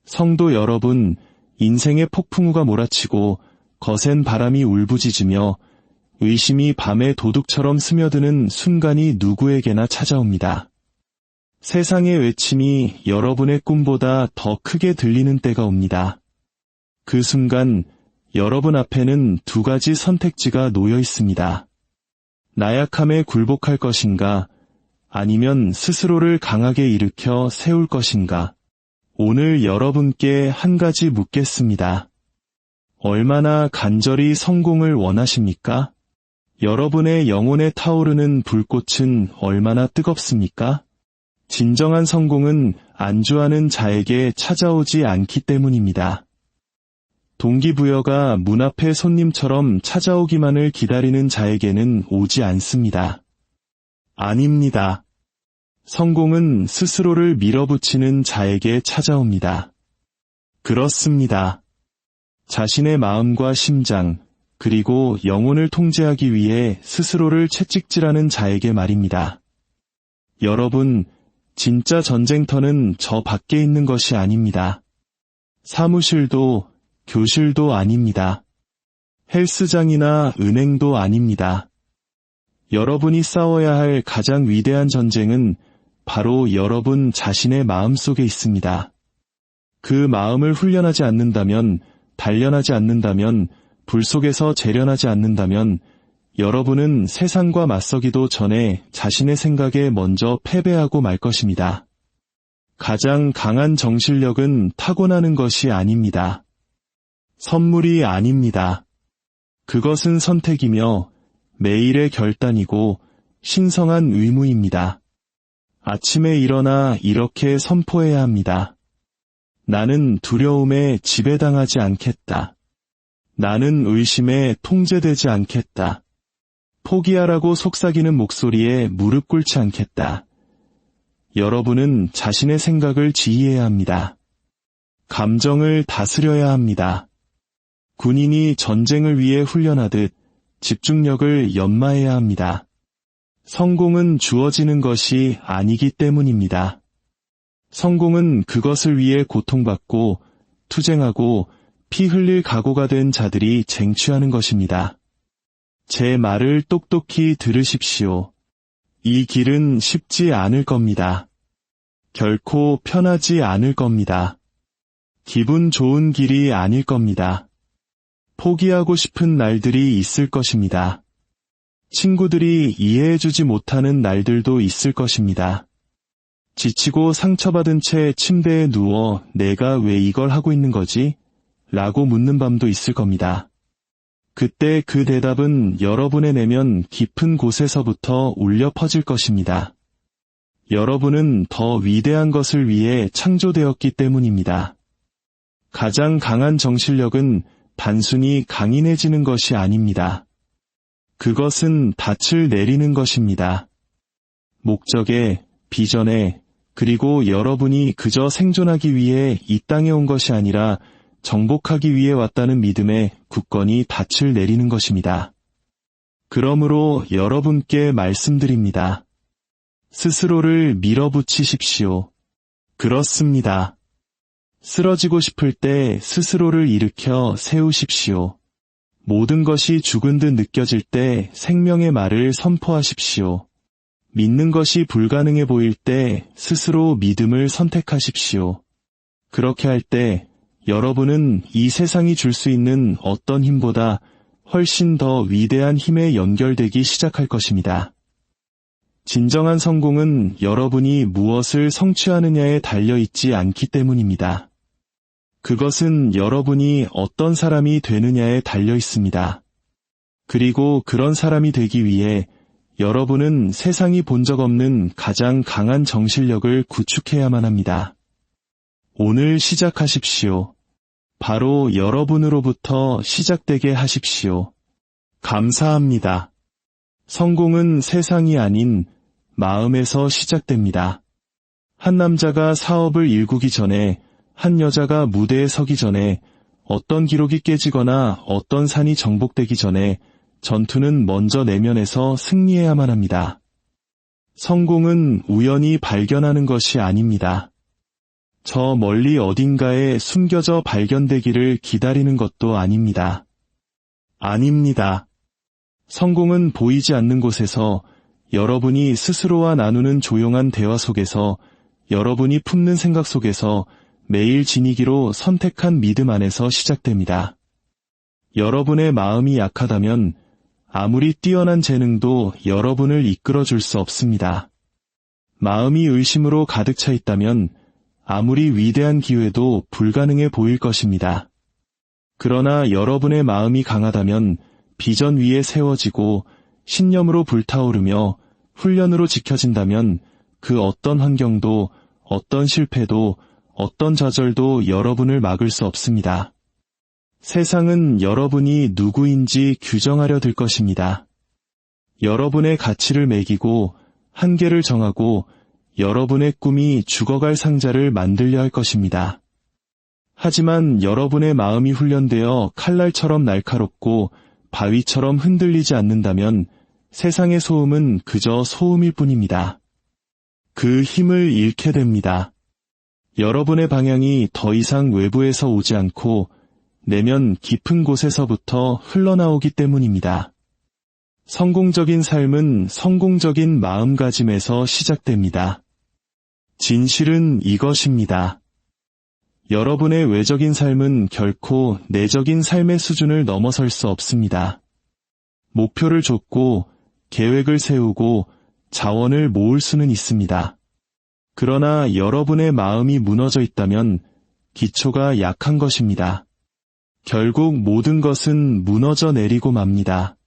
성도 여러분, 인생의 폭풍우가 몰아치고 거센 바람이 울부짖으며 의심이 밤의 도둑처럼 스며드는 순간이 누구에게나 찾아옵니다. 세상의 외침이 여러분의 꿈보다 더 크게 들리는 때가 옵니다. 그 순간 여러분 앞에는 두 가지 선택지가 놓여 있습니다. 나약함에 굴복할 것인가, 아니면 스스로를 강하게 일으켜 세울 것인가. 오늘 여러분께 한 가지 묻겠습니다. 얼마나 간절히 성공을 원하십니까? 여러분의 영혼에 타오르는 불꽃은 얼마나 뜨겁습니까? 진정한 성공은 안주하는 자에게 찾아오지 않기 때문입니다. 동기부여가 문 앞의 손님처럼 찾아오기만을 기다리는 자에게는 오지 않습니다. 아닙니다. 성공은 스스로를 밀어붙이는 자에게 찾아옵니다. 그렇습니다. 자신의 마음과 심장, 그리고 영혼을 통제하기 위해 스스로를 채찍질하는 자에게 말입니다. 여러분, 진짜 전쟁터는 저 밖에 있는 것이 아닙니다. 사무실도, 교실도 아닙니다. 헬스장이나 은행도 아닙니다. 여러분이 싸워야 할 가장 위대한 전쟁은 바로 여러분 자신의 마음속에 있습니다. 그 마음을 훈련하지 않는다면, 단련하지 않는다면, 불 속에서 재련하지 않는다면 여러분은 세상과 맞서기도 전에 자신의 생각에 먼저 패배하고 말 것입니다. 가장 강한 정신력은 타고나는 것이 아닙니다. 선물이 아닙니다. 그것은 선택이며 매일의 결단이고 신성한 의무입니다. 아침에 일어나 이렇게 선포해야 합니다. 나는 두려움에 지배당하지 않겠다. 나는 의심에 통제되지 않겠다. 포기하라고 속삭이는 목소리에 무릎 꿇지 않겠다. 여러분은 자신의 생각을 지휘해야 합니다. 감정을 다스려야 합니다. 군인이 전쟁을 위해 훈련하듯 집중력을 연마해야 합니다. 성공은 주어지는 것이 아니기 때문입니다. 성공은 그것을 위해 고통받고 투쟁하고 피 흘릴 각오가 된 자들이 쟁취하는 것입니다. 제 말을 똑똑히 들으십시오. 이 길은 쉽지 않을 겁니다. 결코 편하지 않을 겁니다. 기분 좋은 길이 아닐 겁니다. 포기하고 싶은 날들이 있을 것입니다. 친구들이 이해해주지 못하는 날들도 있을 것입니다. 지치고 상처받은 채 침대에 누워 내가 왜 이걸 하고 있는 거지? 라고 묻는 밤도 있을 겁니다. 그때 그 대답은 여러분의 내면 깊은 곳에서부터 울려 퍼질 것입니다. 여러분은 더 위대한 것을 위해 창조되었기 때문입니다. 가장 강한 정신력은 단순히 강인해지는 것이 아닙니다. 그것은 닻을 내리는 것입니다. 목적에, 비전에, 그리고 여러분이 그저 생존하기 위해 이 땅에 온 것이 아니라 정복하기 위해 왔다는 믿음에 굳건히 닻을 내리는 것입니다. 그러므로 여러분께 말씀드립니다. 스스로를 밀어붙이십시오. 그렇습니다. 쓰러지고 싶을 때 스스로를 일으켜 세우십시오. 모든 것이 죽은 듯 느껴질 때 생명의 말을 선포하십시오. 믿는 것이 불가능해 보일 때 스스로 믿음을 선택하십시오. 그렇게 할 때 여러분은 이 세상이 줄 수 있는 어떤 힘보다 훨씬 더 위대한 힘에 연결되기 시작할 것입니다. 진정한 성공은 여러분이 무엇을 성취하느냐에 달려있지 않기 때문입니다. 그것은 여러분이 어떤 사람이 되느냐에 달려있습니다. 그리고 그런 사람이 되기 위해 여러분은 세상이 본 적 없는 가장 강한 정신력을 구축해야만 합니다. 오늘 시작하십시오. 바로 여러분으로부터 시작되게 하십시오. 감사합니다. 성공은 세상이 아닌 마음에서 시작됩니다. 한 남자가 사업을 일구기 전에, 한 여자가 무대에 서기 전에, 어떤 기록이 깨지거나 어떤 산이 정복되기 전에 전투는 먼저 내면에서 승리해야만 합니다. 성공은 우연히 발견하는 것이 아닙니다. 저 멀리 어딘가에 숨겨져 발견되기를 기다리는 것도 아닙니다. 아닙니다. 성공은 보이지 않는 곳에서 여러분이 스스로와 나누는 조용한 대화 속에서 여러분이 품는 생각 속에서 매일 지니기로 선택한 믿음 안에서 시작됩니다. 여러분의 마음이 약하다면 아무리 뛰어난 재능도 여러분을 이끌어줄 수 없습니다. 마음이 의심으로 가득 차 있다면 아무리 위대한 기회도 불가능해 보일 것입니다. 그러나 여러분의 마음이 강하다면 비전 위에 세워지고 신념으로 불타오르며 훈련으로 지켜진다면 그 어떤 환경도 어떤 실패도 어떤 좌절도 여러분을 막을 수 없습니다. 세상은 여러분이 누구인지 규정하려 들 것입니다. 여러분의 가치를 매기고 한계를 정하고 여러분의 꿈이 죽어갈 상자를 만들려 할 것입니다. 하지만 여러분의 마음이 훈련되어 칼날처럼 날카롭고 바위처럼 흔들리지 않는다면 세상의 소음은 그저 소음일 뿐입니다. 그 힘을 잃게 됩니다. 여러분의 방향이 더 이상 외부에서 오지 않고 내면 깊은 곳에서부터 흘러나오기 때문입니다. 성공적인 삶은 성공적인 마음가짐에서 시작됩니다. 진실은 이것입니다. 여러분의 외적인 삶은 결코 내적인 삶의 수준을 넘어설 수 없습니다. 목표를 좇고 계획을 세우고 자원을 모을 수는 있습니다. 그러나 여러분의 마음이 무너져 있다면 기초가 약한 것입니다. 결국 모든 것은 무너져 내리고 맙니다.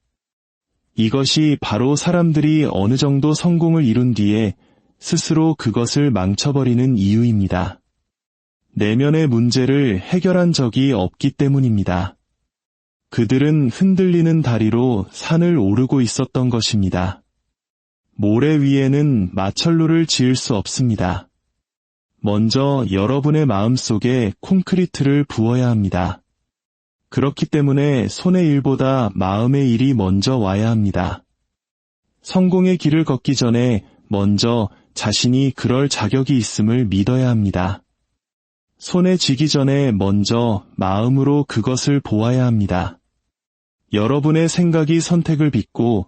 이것이 바로 사람들이 어느 정도 성공을 이룬 뒤에 스스로 그것을 망쳐버리는 이유입니다. 내면의 문제를 해결한 적이 없기 때문입니다. 그들은 흔들리는 다리로 산을 오르고 있었던 것입니다. 모래 위에는 마철로를 지을 수 없습니다. 먼저 여러분의 마음속에 콘크리트를 부어야 합니다. 그렇기 때문에 손의 일보다 마음의 일이 먼저 와야 합니다. 성공의 길을 걷기 전에 먼저 자신이 그럴 자격이 있음을 믿어야 합니다. 손에 쥐기 전에 먼저 마음으로 그것을 보아야 합니다. 여러분의 생각이 선택을 빚고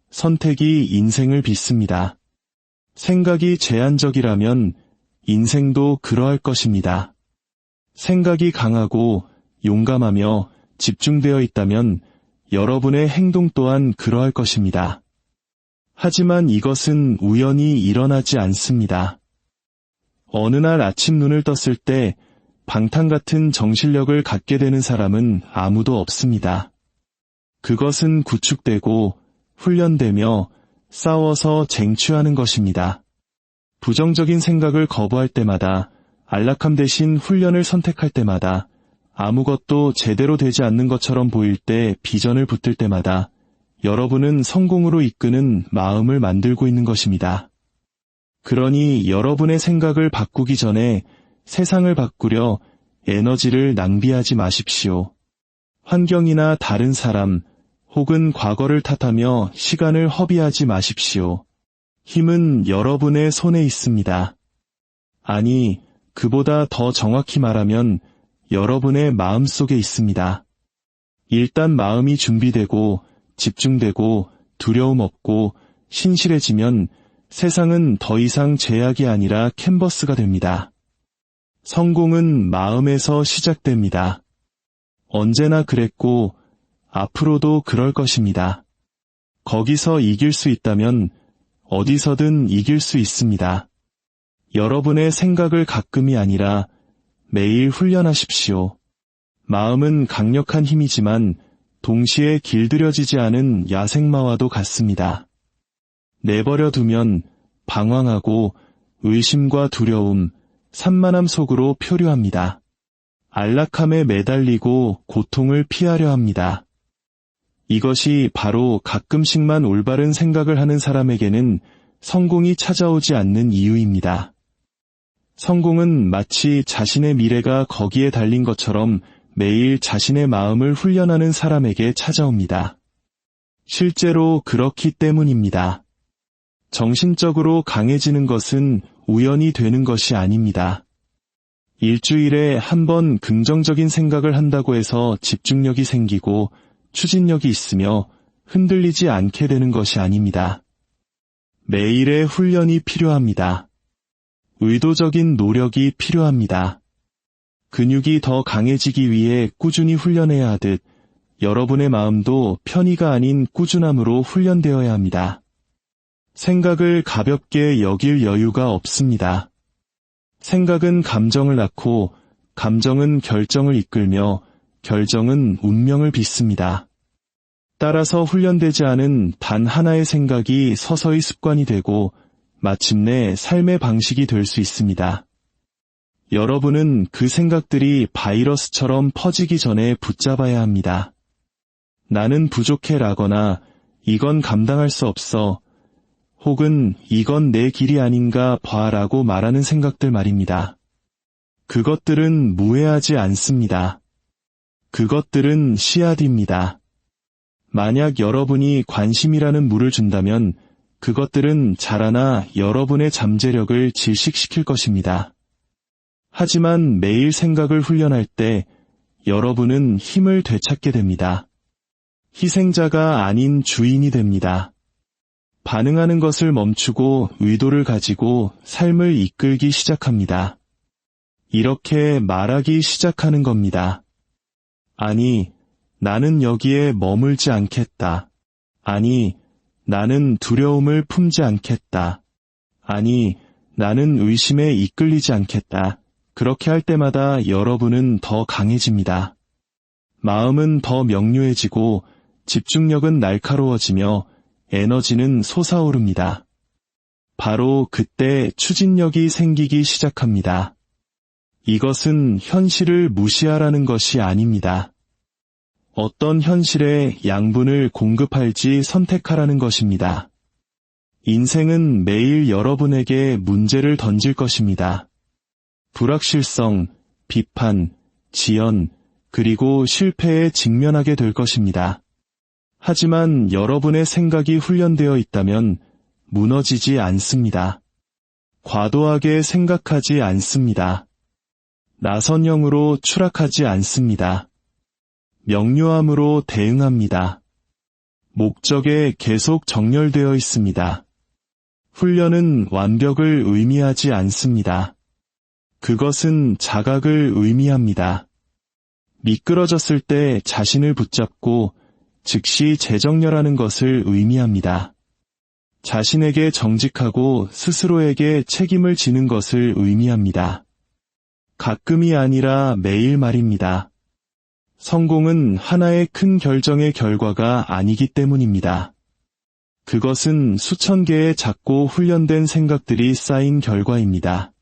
선택이 인생을 빚습니다. 생각이 제한적이라면 인생도 그러할 것입니다. 생각이 강하고 용감하며 집중되어 있다면 여러분의 행동 또한 그러할 것입니다. 하지만 이것은 우연히 일어나지 않습니다. 어느 날 아침 눈을 떴을 때 방탄 같은 정신력을 갖게 되는 사람은 아무도 없습니다. 그것은 구축되고 훈련되며 싸워서 쟁취하는 것입니다. 부정적인 생각을 거부할 때마다, 안락함 대신 훈련을 선택할 때마다, 아무것도 제대로 되지 않는 것처럼 보일 때 비전을 붙들 때마다 여러분은 성공으로 이끄는 마음을 만들고 있는 것입니다. 그러니 여러분의 생각을 바꾸기 전에 세상을 바꾸려 에너지를 낭비하지 마십시오. 환경이나 다른 사람 혹은 과거를 탓하며 시간을 허비하지 마십시오. 힘은 여러분의 손에 있습니다. 아니, 그보다 더 정확히 말하면 여러분의 마음속에 있습니다. 일단 마음이 준비되고 집중되고 두려움 없고 신실해지면 세상은 더 이상 제약이 아니라 캔버스가 됩니다. 성공은 마음에서 시작됩니다. 언제나 그랬고 앞으로도 그럴 것입니다. 거기서 이길 수 있다면 어디서든 이길 수 있습니다. 여러분의 생각을 가끔이 아니라 매일 훈련하십시오. 마음은 강력한 힘이지만 동시에 길들여지지 않은 야생마와도 같습니다. 내버려 두면 방황하고 의심과 두려움, 산만함 속으로 표류합니다. 안락함에 매달리고 고통을 피하려 합니다. 이것이 바로 가끔씩만 올바른 생각을 하는 사람에게는 성공이 찾아오지 않는 이유입니다. 성공은 마치 자신의 미래가 거기에 달린 것처럼 매일 자신의 마음을 훈련하는 사람에게 찾아옵니다. 실제로 그렇기 때문입니다. 정신적으로 강해지는 것은 우연히 되는 것이 아닙니다. 일주일에 한 번 긍정적인 생각을 한다고 해서 집중력이 생기고 추진력이 있으며 흔들리지 않게 되는 것이 아닙니다. 매일의 훈련이 필요합니다. 의도적인 노력이 필요합니다. 근육이 더 강해지기 위해 꾸준히 훈련해야 하듯 여러분의 마음도 편의가 아닌 꾸준함으로 훈련되어야 합니다. 생각을 가볍게 여길 여유가 없습니다. 생각은 감정을 낳고 감정은 결정을 이끌며 결정은 운명을 빚습니다. 따라서 훈련되지 않은 단 하나의 생각이 서서히 습관이 되고 마침내 삶의 방식이 될 수 있습니다. 여러분은 그 생각들이 바이러스처럼 퍼지기 전에 붙잡아야 합니다. 나는 부족해 라거나 이건 감당할 수 없어 혹은 이건 내 길이 아닌가 봐라고 말하는 생각들 말입니다. 그것들은 무해하지 않습니다. 그것들은 씨앗입니다. 만약 여러분이 관심이라는 물을 준다면 그것들은 자라나 여러분의 잠재력을 질식시킬 것입니다. 하지만 매일 생각을 훈련할 때 여러분은 힘을 되찾게 됩니다. 희생자가 아닌 주인이 됩니다. 반응하는 것을 멈추고 의도를 가지고 삶을 이끌기 시작합니다. 이렇게 말하기 시작하는 겁니다. 아니, 나는 여기에 머물지 않겠다. 아니, 나는 두려움을 품지 않겠다. 아니, 나는 의심에 이끌리지 않겠다. 그렇게 할 때마다 여러분은 더 강해집니다. 마음은 더 명료해지고 집중력은 날카로워지며 에너지는 솟아오릅니다. 바로 그때 추진력이 생기기 시작합니다. 이것은 현실을 무시하라는 것이 아닙니다. 어떤 현실에 양분을 공급할지 선택하라는 것입니다. 인생은 매일 여러분에게 문제를 던질 것입니다. 불확실성, 비판, 지연, 그리고 실패에 직면하게 될 것입니다. 하지만 여러분의 생각이 훈련되어 있다면 무너지지 않습니다. 과도하게 생각하지 않습니다. 나선형으로 추락하지 않습니다. 명료함으로 대응합니다. 목적에 계속 정렬되어 있습니다. 훈련은 완벽을 의미하지 않습니다. 그것은 자각을 의미합니다. 미끄러졌을 때 자신을 붙잡고 즉시 재정렬하는 것을 의미합니다. 자신에게 정직하고 스스로에게 책임을 지는 것을 의미합니다. 가끔이 아니라 매일 말입니다. 성공은 하나의 큰 결정의 결과가 아니기 때문입니다. 그것은 수천 개의 작고 훈련된 생각들이 쌓인 결과입니다.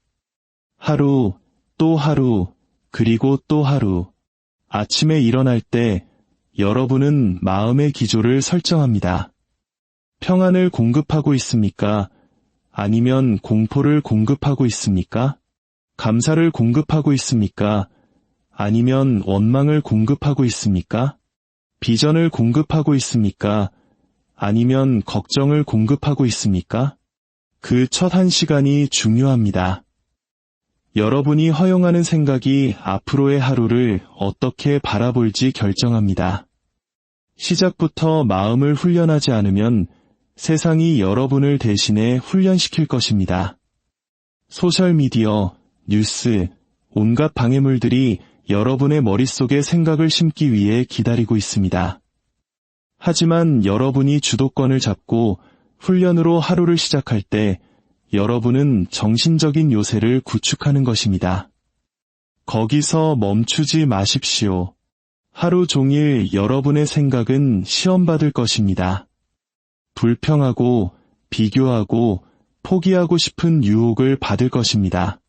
하루, 또 하루, 그리고 또 하루. 아침에 일어날 때 여러분은 마음의 기조를 설정합니다. 평안을 공급하고 있습니까? 아니면 공포를 공급하고 있습니까? 감사를 공급하고 있습니까? 아니면 원망을 공급하고 있습니까? 비전을 공급하고 있습니까? 아니면 걱정을 공급하고 있습니까? 그 첫 1시간이 중요합니다. 여러분이 허용하는 생각이 앞으로의 하루를 어떻게 바라볼지 결정합니다. 시작부터 마음을 훈련하지 않으면 세상이 여러분을 대신해 훈련시킬 것입니다. 소셜미디어, 뉴스, 온갖 방해물들이 여러분의 머릿속에 생각을 심기 위해 기다리고 있습니다. 하지만 여러분이 주도권을 잡고 훈련으로 하루를 시작할 때 여러분은 정신적인 요새를 구축하는 것입니다. 거기서 멈추지 마십시오. 하루 종일 여러분의 생각은 시험받을 것입니다. 불평하고 비교하고 포기하고 싶은 유혹을 받을 것입니다.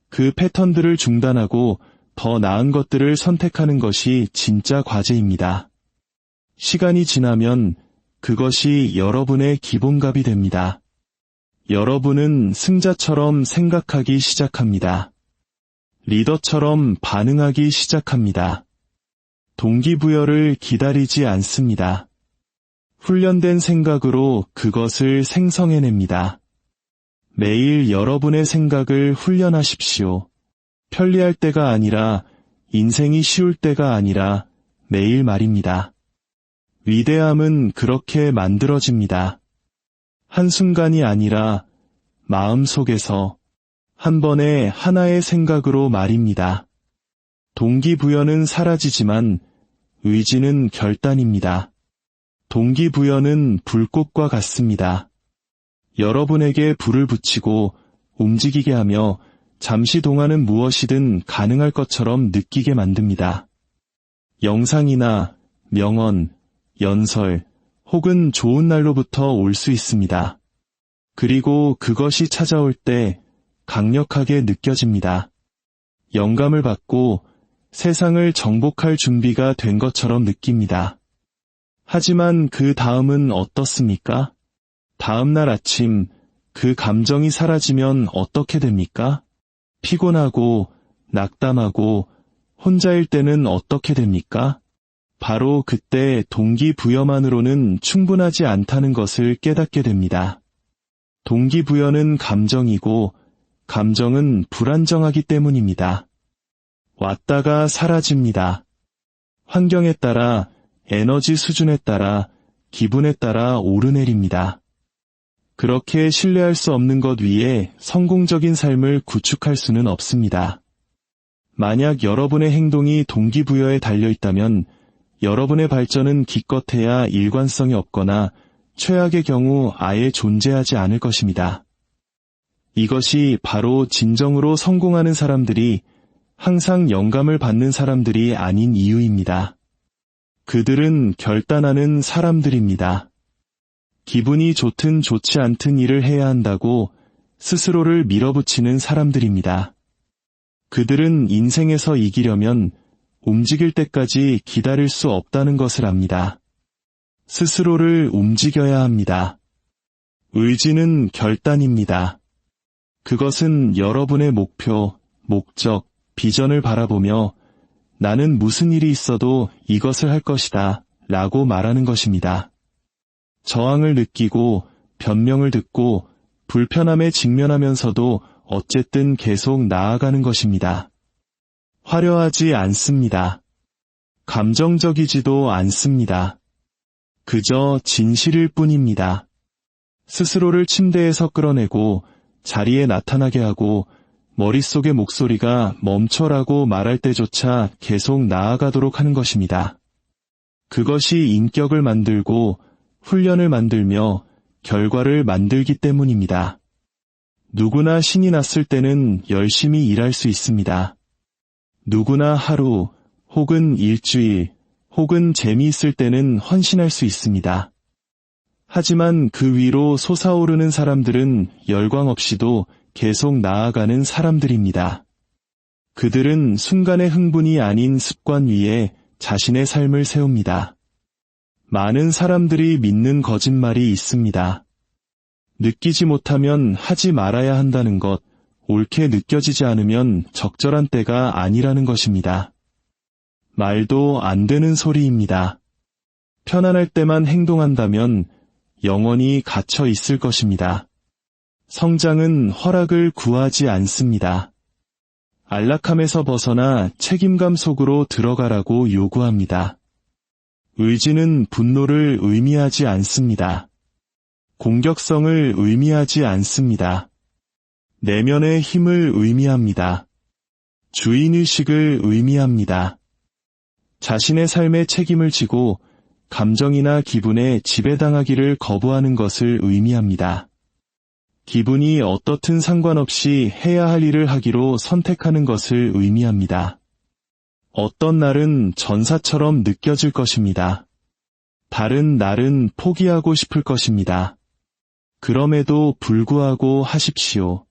그 패턴들을 중단하고 더 나은 것들을 선택하는 것이 진짜 과제입니다. 시간이 지나면 그것이 여러분의 기본값이 됩니다. 여러분은 승자처럼 생각하기 시작합니다. 리더처럼 반응하기 시작합니다. 동기부여를 기다리지 않습니다. 훈련된 생각으로 그것을 생성해냅니다. 매일 여러분의 생각을 훈련하십시오. 편리할 때가 아니라 인생이 쉬울 때가 아니라 매일 말입니다. 위대함은 그렇게 만들어집니다. 한순간이 아니라 마음속에서 한 번에 하나의 생각으로 말입니다. 동기부여는 사라지지만 의지는 결단입니다. 동기부여는 불꽃과 같습니다. 여러분에게 불을 붙이고 움직이게 하며 잠시 동안은 무엇이든 가능할 것처럼 느끼게 만듭니다. 영상이나 명언, 연설, 혹은 좋은 날로부터 올 수 있습니다. 그리고 그것이 찾아올 때 강력하게 느껴집니다. 영감을 받고 세상을 정복할 준비가 된 것처럼 느낍니다. 하지만 그 다음은 어떻습니까? 다음 날 아침 그 감정이 사라지면 어떻게 됩니까? 피곤하고 낙담하고 혼자일 때는 어떻게 됩니까? 바로 그때 동기부여만으로는 충분하지 않다는 것을 깨닫게 됩니다. 동기부여는 감정이고 감정은 불안정하기 때문입니다. 왔다가 사라집니다. 환경에 따라, 에너지 수준에 따라, 기분에 따라 오르내립니다. 그렇게 신뢰할 수 없는 것 위에 성공적인 삶을 구축할 수는 없습니다. 만약 여러분의 행동이 동기부여에 달려있다면 여러분의 발전은 기껏해야 일관성이 없거나 최악의 경우 아예 존재하지 않을 것입니다. 이것이 바로 진정으로 성공하는 사람들이 항상 영감을 받는 사람들이 아닌 이유입니다. 그들은 결단하는 사람들입니다. 기분이 좋든 좋지 않든 일을 해야 한다고 스스로를 밀어붙이는 사람들입니다. 그들은 인생에서 이기려면 움직일 때까지 기다릴 수 없다는 것을 압니다. 스스로를 움직여야 합니다. 의지는 결단입니다. 그것은 여러분의 목표, 목적, 비전을 바라보며 나는 무슨 일이 있어도 이것을 할 것이다 라고 말하는 것입니다. 저항을 느끼고 변명을 듣고 불편함에 직면하면서도 어쨌든 계속 나아가는 것입니다. 화려하지 않습니다. 감정적이지도 않습니다. 그저 진실일 뿐입니다. 스스로를 침대에서 끌어내고 자리에 나타나게 하고 머릿속의 목소리가 멈춰라고 말할 때조차 계속 나아가도록 하는 것입니다. 그것이 인격을 만들고 훈련을 만들며 결과를 만들기 때문입니다. 누구나 신이 났을 때는 열심히 일할 수 있습니다. 누구나 하루 혹은 일주일 혹은 재미있을 때는 헌신할 수 있습니다. 하지만 그 위로 솟아오르는 사람들은 열광 없이도 계속 나아가는 사람들입니다. 그들은 순간의 흥분이 아닌 습관 위에 자신의 삶을 세웁니다. 많은 사람들이 믿는 거짓말이 있습니다. 느끼지 못하면 하지 말아야 한다는 것, 옳게 느껴지지 않으면 적절한 때가 아니라는 것입니다. 말도 안 되는 소리입니다. 편안할 때만 행동한다면 영원히 갇혀 있을 것입니다. 성장은 허락을 구하지 않습니다. 안락함에서 벗어나 책임감 속으로 들어가라고 요구합니다. 의지는 분노를 의미하지 않습니다. 공격성을 의미하지 않습니다. 내면의 힘을 의미합니다. 주인의식을 의미합니다. 자신의 삶의 책임을 지고 감정이나 기분에 지배당하기를 거부하는 것을 의미합니다. 기분이 어떻든 상관없이 해야 할 일을 하기로 선택하는 것을 의미합니다. 어떤 날은 전사처럼 느껴질 것입니다. 다른 날은 포기하고 싶을 것입니다. 그럼에도 불구하고 하십시오.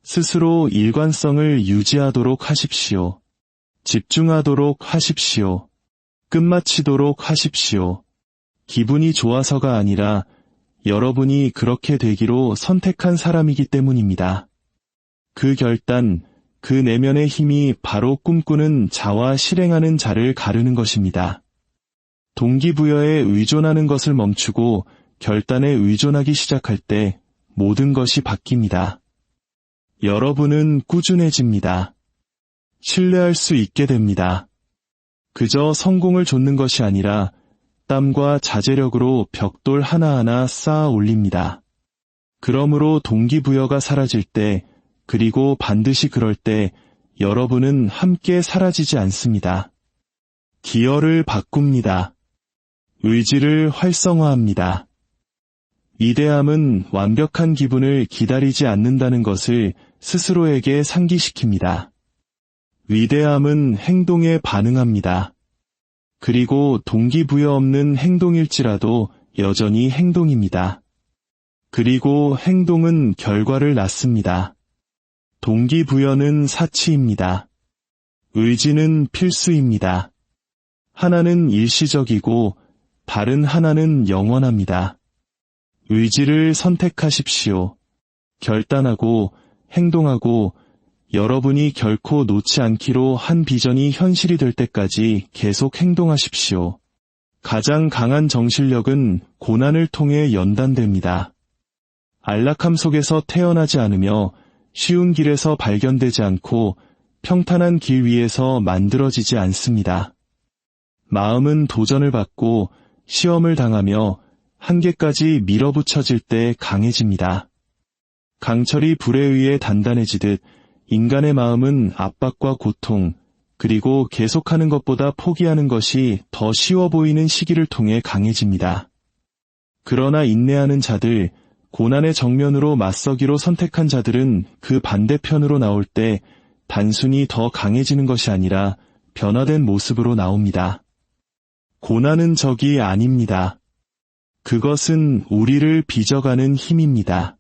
스스로 일관성을 유지하도록 하십시오. 집중하도록 하십시오. 끝마치도록 하십시오. 기분이 좋아서가 아니라 여러분이 그렇게 되기로 선택한 사람이기 때문입니다. 그 결단, 그 내면의 힘이 바로 꿈꾸는 자와 실행하는 자를 가르는 것입니다. 동기부여에 의존하는 것을 멈추고 결단에 의존하기 시작할 때 모든 것이 바뀝니다. 여러분은 꾸준해집니다. 신뢰할 수 있게 됩니다. 그저 성공을 좇는 것이 아니라 땀과 자제력으로 벽돌 하나하나 쌓아 올립니다. 그러므로 동기부여가 사라질 때, 그리고 반드시 그럴 때 여러분은 함께 사라지지 않습니다. 기여를 바꿉니다. 의지를 활성화합니다. 위대함은 완벽한 기분을 기다리지 않는다는 것을 스스로에게 상기시킵니다. 위대함은 행동에 반응합니다. 그리고 동기부여 없는 행동일지라도 여전히 행동입니다. 그리고 행동은 결과를 낳습니다. 동기부여는 사치입니다. 의지는 필수입니다. 하나는 일시적이고 다른 하나는 영원합니다. 의지를 선택하십시오. 결단하고 행동하고 여러분이 결코 놓지 않기로 한 비전이 현실이 될 때까지 계속 행동하십시오. 가장 강한 정신력은 고난을 통해 연단됩니다. 안락함 속에서 태어나지 않으며 쉬운 길에서 발견되지 않고 평탄한 길 위에서 만들어지지 않습니다. 마음은 도전을 받고 시험을 당하며 한계까지 밀어붙여질 때 강해집니다. 강철이 불에 의해 단단해지듯 인간의 마음은 압박과 고통, 그리고 계속하는 것보다 포기하는 것이 더 쉬워 보이는 시기를 통해 강해집니다. 그러나 인내하는 자들, 고난의 정면으로 맞서기로 선택한 자들은 그 반대편으로 나올 때 단순히 더 강해지는 것이 아니라 변화된 모습으로 나옵니다. 고난은 적이 아닙니다. 그것은 우리를 빚어가는 힘입니다.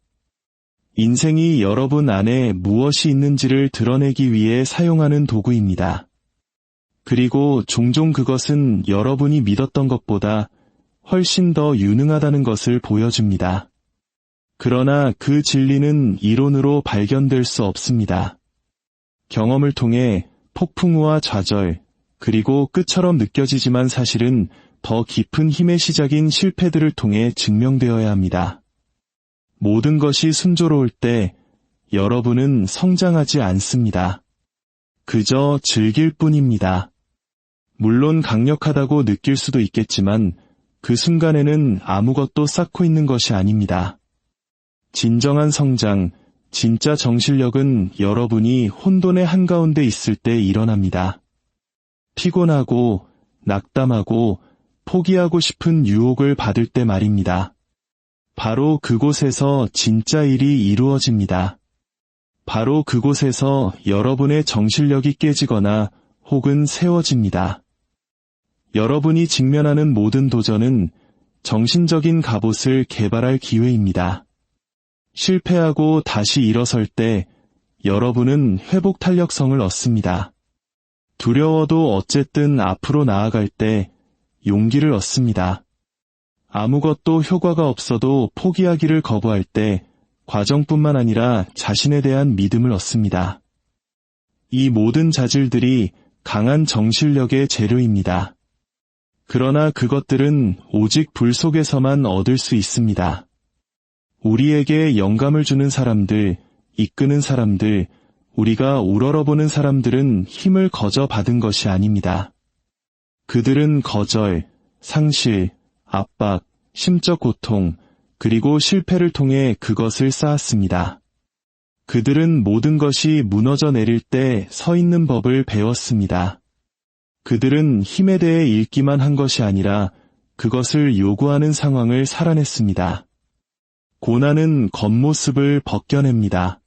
인생이 여러분 안에 무엇이 있는지를 드러내기 위해 사용하는 도구입니다. 그리고 종종 그것은 여러분이 믿었던 것보다 훨씬 더 유능하다는 것을 보여줍니다. 그러나 그 진리는 이론으로 발견될 수 없습니다. 경험을 통해 폭풍우와 좌절, 그리고 끝처럼 느껴지지만 사실은 더 깊은 힘의 시작인 실패들을 통해 증명되어야 합니다. 모든 것이 순조로울 때 여러분은 성장하지 않습니다. 그저 즐길 뿐입니다. 물론 강력하다고 느낄 수도 있겠지만 그 순간에는 아무것도 쌓고 있는 것이 아닙니다. 진정한 성장, 진짜 정신력은 여러분이 혼돈의 한가운데 있을 때 일어납니다. 피곤하고 낙담하고 포기하고 싶은 유혹을 받을 때 말입니다. 바로 그곳에서 진짜 일이 이루어집니다. 바로 그곳에서 여러분의 정신력이 깨지거나 혹은 세워집니다. 여러분이 직면하는 모든 도전은 정신적인 갑옷을 개발할 기회입니다. 실패하고 다시 일어설 때 여러분은 회복 탄력성을 얻습니다. 두려워도 어쨌든 앞으로 나아갈 때 용기를 얻습니다. 아무것도 효과가 없어도 포기하기를 거부할 때 과정뿐만 아니라 자신에 대한 믿음을 얻습니다. 이 모든 자질들이 강한 정신력의 재료입니다. 그러나 그것들은 오직 불 속에서만 얻을 수 있습니다. 우리에게 영감을 주는 사람들, 이끄는 사람들, 우리가 우러러보는 사람들은 힘을 거저 받은 것이 아닙니다. 그들은 거절, 상실, 압박, 심적 고통, 그리고 실패를 통해 그것을 쌓았습니다. 그들은 모든 것이 무너져 내릴 때 서 있는 법을 배웠습니다. 그들은 힘에 대해 읽기만 한 것이 아니라 그것을 요구하는 상황을 살아냈습니다. 고난은 겉모습을 벗겨냅니다.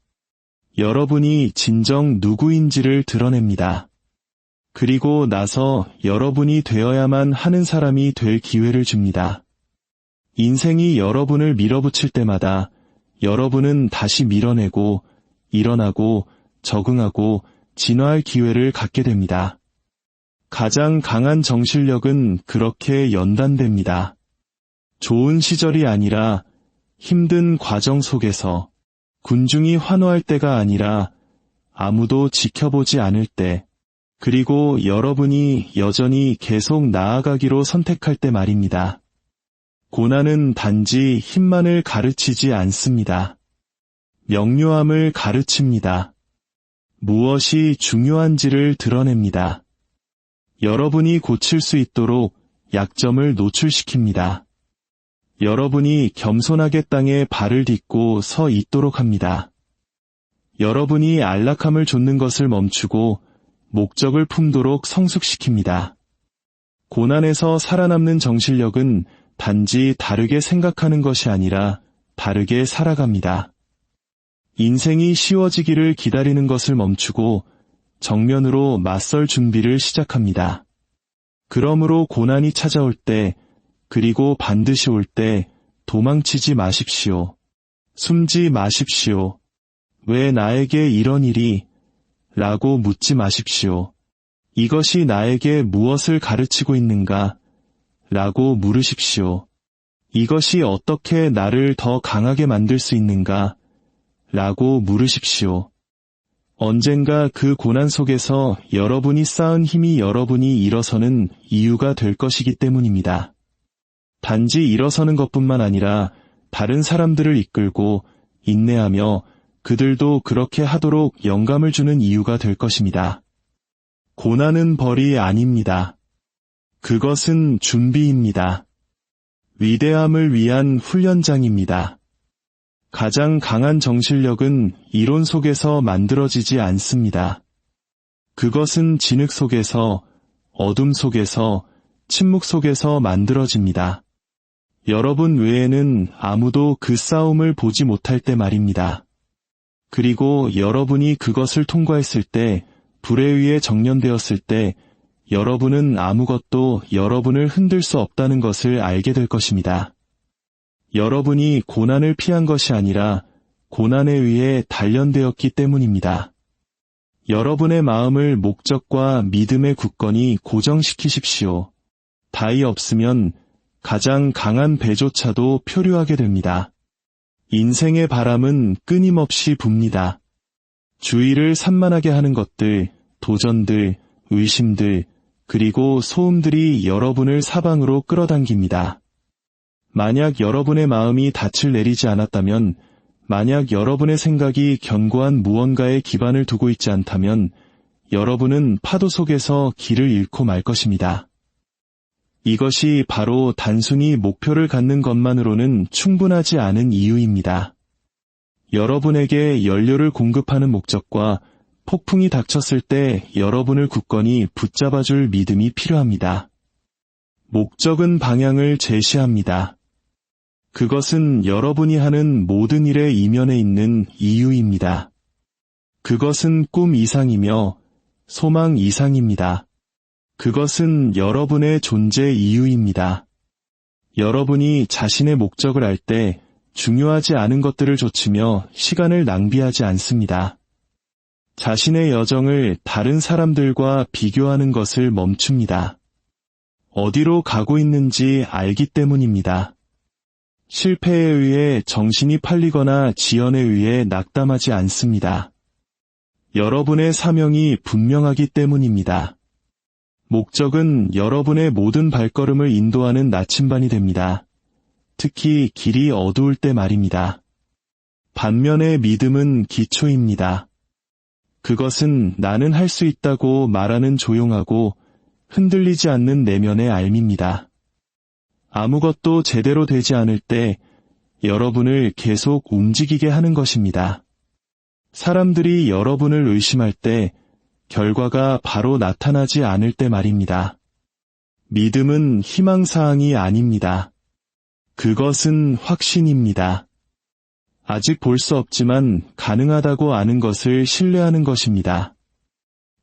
여러분이 진정 누구인지를 드러냅니다. 그리고 나서 여러분이 되어야만 하는 사람이 될 기회를 줍니다. 인생이 여러분을 밀어붙일 때마다 여러분은 다시 밀어내고 일어나고 적응하고 진화할 기회를 갖게 됩니다. 가장 강한 정신력은 그렇게 연단됩니다. 좋은 시절이 아니라 힘든 과정 속에서, 군중이 환호할 때가 아니라 아무도 지켜보지 않을 때, 그리고 여러분이 여전히 계속 나아가기로 선택할 때 말입니다. 고난은 단지 힘만을 가르치지 않습니다. 명료함을 가르칩니다. 무엇이 중요한지를 드러냅니다. 여러분이 고칠 수 있도록 약점을 노출시킵니다. 여러분이 겸손하게 땅에 발을 딛고 서 있도록 합니다. 여러분이 안락함을 좇는 것을 멈추고 목적을 품도록 성숙시킵니다. 고난에서 살아남는 정신력은 단지 다르게 생각하는 것이 아니라 다르게 살아갑니다. 인생이 쉬워지기를 기다리는 것을 멈추고 정면으로 맞설 준비를 시작합니다. 그러므로 고난이 찾아올 때, 그리고 반드시 올 때 도망치지 마십시오. 숨지 마십시오. 왜 나에게 이런 일이? 라고 묻지 마십시오. 이것이 나에게 무엇을 가르치고 있는가? 라고 물으십시오. 이것이 어떻게 나를 더 강하게 만들 수 있는가? 라고 물으십시오. 언젠가 그 고난 속에서 여러분이 쌓은 힘이 여러분이 일어서는 이유가 될 것이기 때문입니다. 단지 일어서는 것뿐만 아니라 다른 사람들을 이끌고 인내하며 그들도 그렇게 하도록 영감을 주는 이유가 될 것입니다. 고난은 벌이 아닙니다. 그것은 준비입니다. 위대함을 위한 훈련장입니다. 가장 강한 정신력은 이론 속에서 만들어지지 않습니다. 그것은 진흙 속에서, 어둠 속에서, 침묵 속에서 만들어집니다. 여러분 외에는 아무도 그 싸움을 보지 못할 때 말입니다. 그리고 여러분이 그것을 통과했을 때, 불에 의해 정련되었을 때, 여러분은 아무것도 여러분을 흔들 수 없다는 것을 알게 될 것입니다. 여러분이 고난을 피한 것이 아니라 고난에 의해 단련되었기 때문입니다. 여러분의 마음을 목적과 믿음의 굳건히 고정시키십시오. 다이 없으면 가장 강한 배조차도 표류하게 됩니다. 인생의 바람은 끊임없이 붑니다. 주의를 산만하게 하는 것들, 도전들, 의심들, 그리고 소음들이 여러분을 사방으로 끌어당깁니다. 만약 여러분의 마음이 닻을 내리지 않았다면, 만약 여러분의 생각이 견고한 무언가에 기반을 두고 있지 않다면, 여러분은 파도 속에서 길을 잃고 말 것입니다. 이것이 바로 단순히 목표를 갖는 것만으로는 충분하지 않은 이유입니다. 여러분에게 연료를 공급하는 목적과 폭풍이 닥쳤을 때 여러분을 굳건히 붙잡아줄 믿음이 필요합니다. 목적은 방향을 제시합니다. 그것은 여러분이 하는 모든 일의 이면에 있는 이유입니다. 그것은 꿈 이상이며 소망 이상입니다. 그것은 여러분의 존재 이유입니다. 여러분이 자신의 목적을 알 때 중요하지 않은 것들을 좇으며 시간을 낭비하지 않습니다. 자신의 여정을 다른 사람들과 비교하는 것을 멈춥니다. 어디로 가고 있는지 알기 때문입니다. 실패에 의해 정신이 팔리거나 지연에 의해 낙담하지 않습니다. 여러분의 사명이 분명하기 때문입니다. 목적은 여러분의 모든 발걸음을 인도하는 나침반이 됩니다. 특히 길이 어두울 때 말입니다. 반면에 믿음은 기초입니다. 그것은 나는 할 수 있다고 말하는 조용하고 흔들리지 않는 내면의 알미입니다. 아무것도 제대로 되지 않을 때 여러분을 계속 움직이게 하는 것입니다. 사람들이 여러분을 의심할 때 결과가 바로 나타나지 않을 때 말입니다. 믿음은 희망사항이 아닙니다. 그것은 확신입니다. 아직 볼 수 없지만 가능하다고 아는 것을 신뢰하는 것입니다.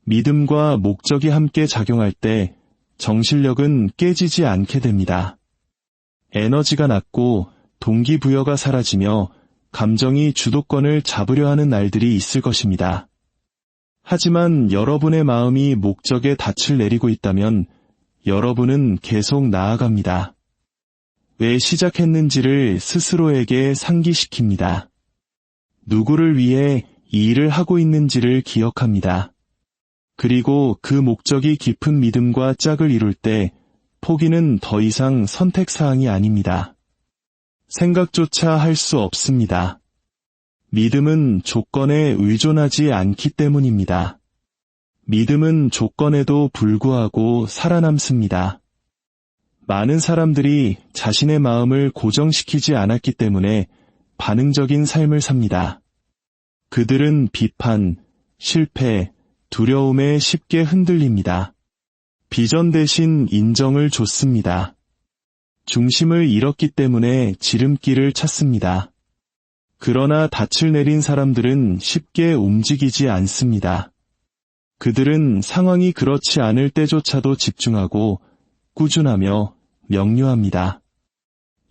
믿음과 목적이 함께 작용할 때 정신력은 깨지지 않게 됩니다. 에너지가 낮고 동기부여가 사라지며 감정이 주도권을 잡으려 하는 날들이 있을 것입니다. 하지만 여러분의 마음이 목적에 닻을 내리고 있다면 여러분은 계속 나아갑니다. 왜 시작했는지를 스스로에게 상기시킵니다. 누구를 위해 이 일을 하고 있는지를 기억합니다. 그리고 그 목적이 깊은 믿음과 짝을 이룰 때 포기는 더 이상 선택사항이 아닙니다. 생각조차 할 수 없습니다. 믿음은 조건에 의존하지 않기 때문입니다. 믿음은 조건에도 불구하고 살아남습니다. 많은 사람들이 자신의 마음을 고정시키지 않았기 때문에 반응적인 삶을 삽니다. 그들은 비판, 실패, 두려움에 쉽게 흔들립니다. 비전 대신 인정을 줬습니다. 중심을 잃었기 때문에 지름길을 찾습니다. 그러나 닻을 내린 사람들은 쉽게 움직이지 않습니다. 그들은 상황이 그렇지 않을 때조차도 집중하고 꾸준하며 명료합니다.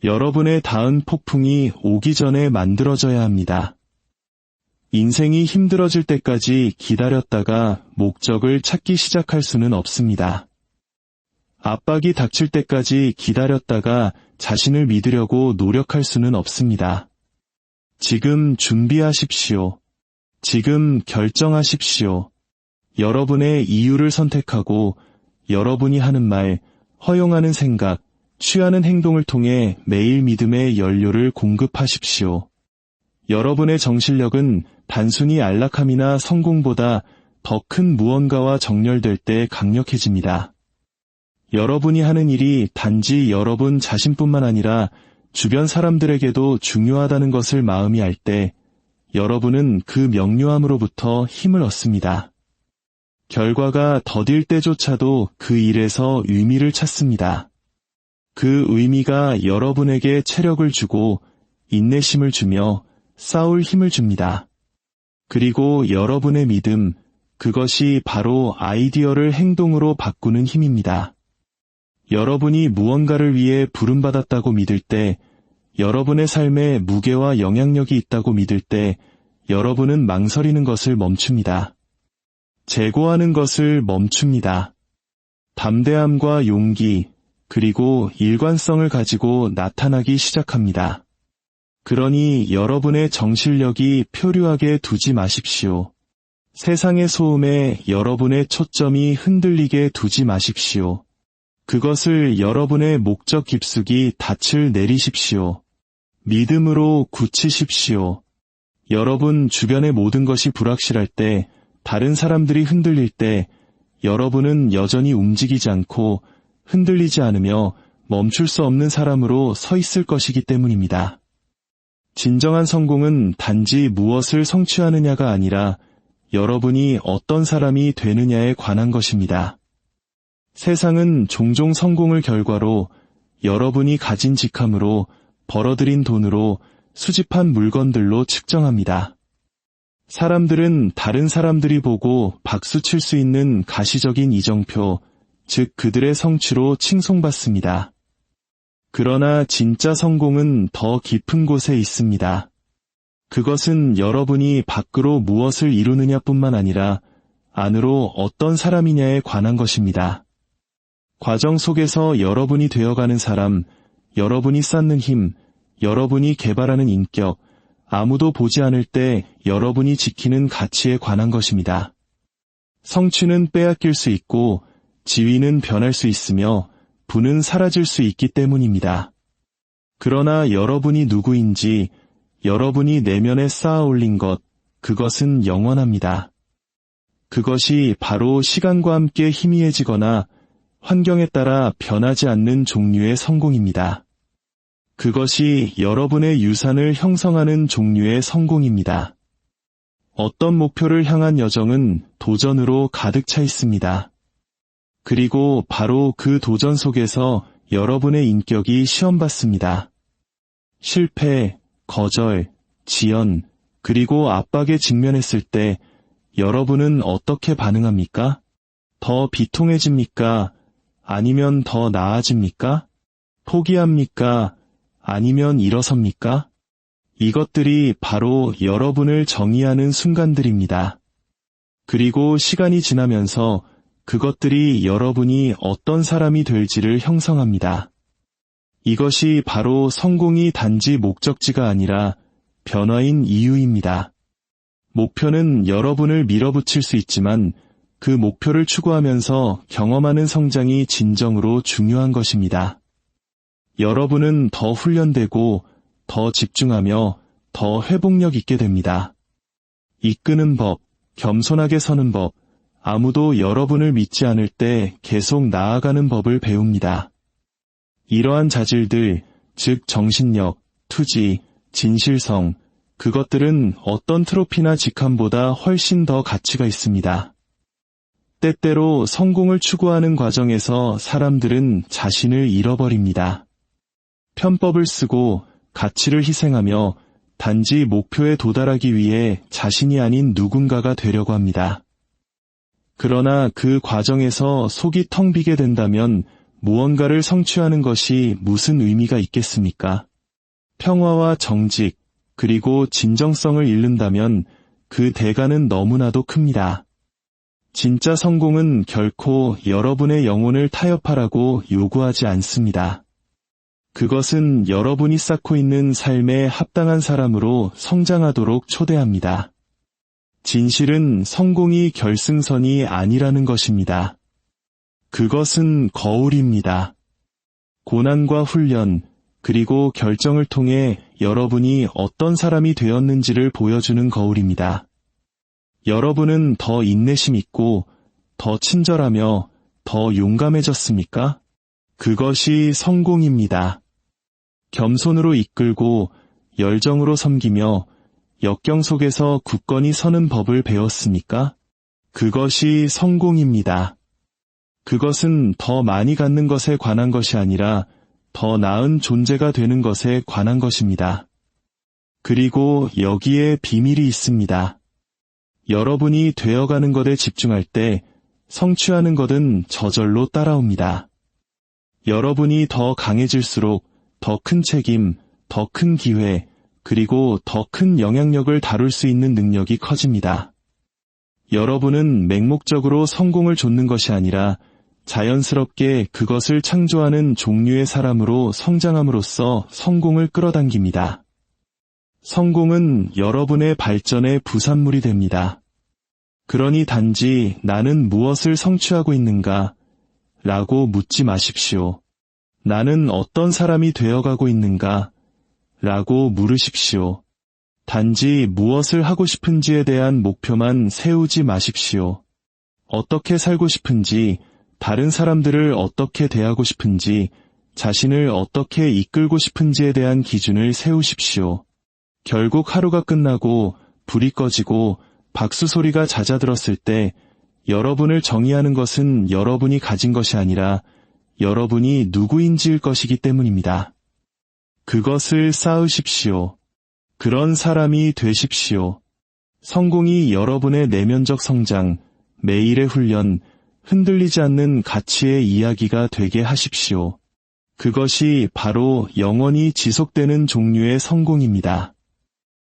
여러분의 닿은 폭풍이 오기 전에 만들어져야 합니다. 인생이 힘들어질 때까지 기다렸다가 목적을 찾기 시작할 수는 없습니다. 압박이 닥칠 때까지 기다렸다가 자신을 믿으려고 노력할 수는 없습니다. 지금 준비하십시오. 지금 결정하십시오. 여러분의 이유를 선택하고 여러분이 하는 말, 허용하는 생각, 취하는 행동을 통해 매일 믿음의 연료를 공급하십시오. 여러분의 정신력은 단순히 안락함이나 성공보다 더 큰 무언가와 정렬될 때 강력해집니다. 여러분이 하는 일이 단지 여러분 자신뿐만 아니라 주변 사람들에게도 중요하다는 것을 마음이 알 때 여러분은 그 명료함으로부터 힘을 얻습니다. 결과가 더딜 때조차도 그 일에서 의미를 찾습니다. 그 의미가 여러분에게 체력을 주고 인내심을 주며 싸울 힘을 줍니다. 그리고 여러분의 믿음, 그것이 바로 아이디어를 행동으로 바꾸는 힘입니다. 여러분이 무언가를 위해 부름받았다고 믿을 때, 여러분의 삶에 무게와 영향력이 있다고 믿을 때, 여러분은 망설이는 것을 멈춥니다. 재고하는 것을 멈춥니다. 담대함과 용기, 그리고 일관성을 가지고 나타나기 시작합니다. 그러니 여러분의 정신력이 표류하게 두지 마십시오. 세상의 소음에 여러분의 초점이 흔들리게 두지 마십시오. 그것을 여러분의 목적 깊숙이 닻을 내리십시오. 믿음으로 굳히십시오. 여러분 주변의 모든 것이 불확실할 때, 다른 사람들이 흔들릴 때, 여러분은 여전히 움직이지 않고 흔들리지 않으며 멈출 수 없는 사람으로 서 있을 것이기 때문입니다. 진정한 성공은 단지 무엇을 성취하느냐가 아니라 여러분이 어떤 사람이 되느냐에 관한 것입니다. 세상은 종종 성공을 결과로 여러분이 가진 직함으로 벌어들인 돈으로 수집한 물건들로 측정합니다. 사람들은 다른 사람들이 보고 박수 칠 수 있는 가시적인 이정표, 즉 그들의 성취로 칭송받습니다. 그러나 진짜 성공은 더 깊은 곳에 있습니다. 그것은 여러분이 밖으로 무엇을 이루느냐뿐만 아니라 안으로 어떤 사람이냐에 관한 것입니다. 과정 속에서 여러분이 되어가는 사람, 여러분이 쌓는 힘, 여러분이 개발하는 인격, 아무도 보지 않을 때 여러분이 지키는 가치에 관한 것입니다. 성취는 빼앗길 수 있고 지위는 변할 수 있으며 부는 사라질 수 있기 때문입니다. 그러나 여러분이 누구인지, 여러분이 내면에 쌓아 올린 것, 그것은 영원합니다. 그것이 바로 시간과 함께 희미해지거나 환경에 따라 변하지 않는 종류의 성공입니다. 그것이 여러분의 유산을 형성하는 종류의 성공입니다. 어떤 목표를 향한 여정은 도전으로 가득 차 있습니다. 그리고 바로 그 도전 속에서 여러분의 인격이 시험받습니다. 실패, 거절, 지연, 그리고 압박에 직면했을 때 여러분은 어떻게 반응합니까? 더 비통해집니까? 아니면 더 나아집니까? 포기합니까? 아니면 일어섭니까? 이것들이 바로 여러분을 정의하는 순간들입니다. 그리고 시간이 지나면서 그것들이 여러분이 어떤 사람이 될지를 형성합니다. 이것이 바로 성공이 단지 목적지가 아니라 변화인 이유입니다. 목표는 여러분을 밀어붙일 수 있지만 그 목표를 추구하면서 경험하는 성장이 진정으로 중요한 것입니다. 여러분은 더 훈련되고 더 집중하며 더 회복력 있게 됩니다. 이끄는 법, 겸손하게 서는 법, 아무도 여러분을 믿지 않을 때 계속 나아가는 법을 배웁니다. 이러한 자질들, 즉 정신력, 투지, 진실성, 그것들은 어떤 트로피나 직함보다 훨씬 더 가치가 있습니다. 때때로 성공을 추구하는 과정에서 사람들은 자신을 잃어버립니다. 편법을 쓰고 가치를 희생하며 단지 목표에 도달하기 위해 자신이 아닌 누군가가 되려고 합니다. 그러나 그 과정에서 속이 텅 비게 된다면 무언가를 성취하는 것이 무슨 의미가 있겠습니까? 평화와 정직, 그리고 진정성을 잃는다면 그 대가는 너무나도 큽니다. 진짜 성공은 결코 여러분의 영혼을 타협하라고 요구하지 않습니다. 그것은 여러분이 쌓고 있는 삶에 합당한 사람으로 성장하도록 초대합니다. 진실은 성공이 결승선이 아니라는 것입니다. 그것은 거울입니다. 고난과 훈련, 그리고 결정을 통해 여러분이 어떤 사람이 되었는지를 보여주는 거울입니다. 여러분은 더 인내심 있고, 더 친절하며, 더 용감해졌습니까? 그것이 성공입니다. 겸손으로 이끌고, 열정으로 섬기며, 역경 속에서 굳건히 서는 법을 배웠습니까? 그것이 성공입니다. 그것은 더 많이 갖는 것에 관한 것이 아니라 더 나은 존재가 되는 것에 관한 것입니다. 그리고 여기에 비밀이 있습니다. 여러분이 되어가는 것에 집중할 때 성취하는 것은 저절로 따라옵니다. 여러분이 더 강해질수록 더 큰 책임, 더 큰 기회, 그리고 더 큰 영향력을 다룰 수 있는 능력이 커집니다. 여러분은 맹목적으로 성공을 좇는 것이 아니라 자연스럽게 그것을 창조하는 종류의 사람으로 성장함으로써 성공을 끌어당깁니다. 성공은 여러분의 발전의 부산물이 됩니다. 그러니 단지 나는 무엇을 성취하고 있는가? 라고 묻지 마십시오. 나는 어떤 사람이 되어가고 있는가? 라고 물으십시오. 단지 무엇을 하고 싶은지에 대한 목표만 세우지 마십시오. 어떻게 살고 싶은지, 다른 사람들을 어떻게 대하고 싶은지, 자신을 어떻게 이끌고 싶은지에 대한 기준을 세우십시오. 결국 하루가 끝나고 불이 꺼지고 박수 소리가 잦아들었을 때 여러분을 정의하는 것은 여러분이 가진 것이 아니라 여러분이 누구인지일 것이기 때문입니다. 그것을 쌓으십시오. 그런 사람이 되십시오. 성공이 여러분의 내면적 성장, 매일의 훈련, 흔들리지 않는 가치의 이야기가 되게 하십시오. 그것이 바로 영원히 지속되는 종류의 성공입니다.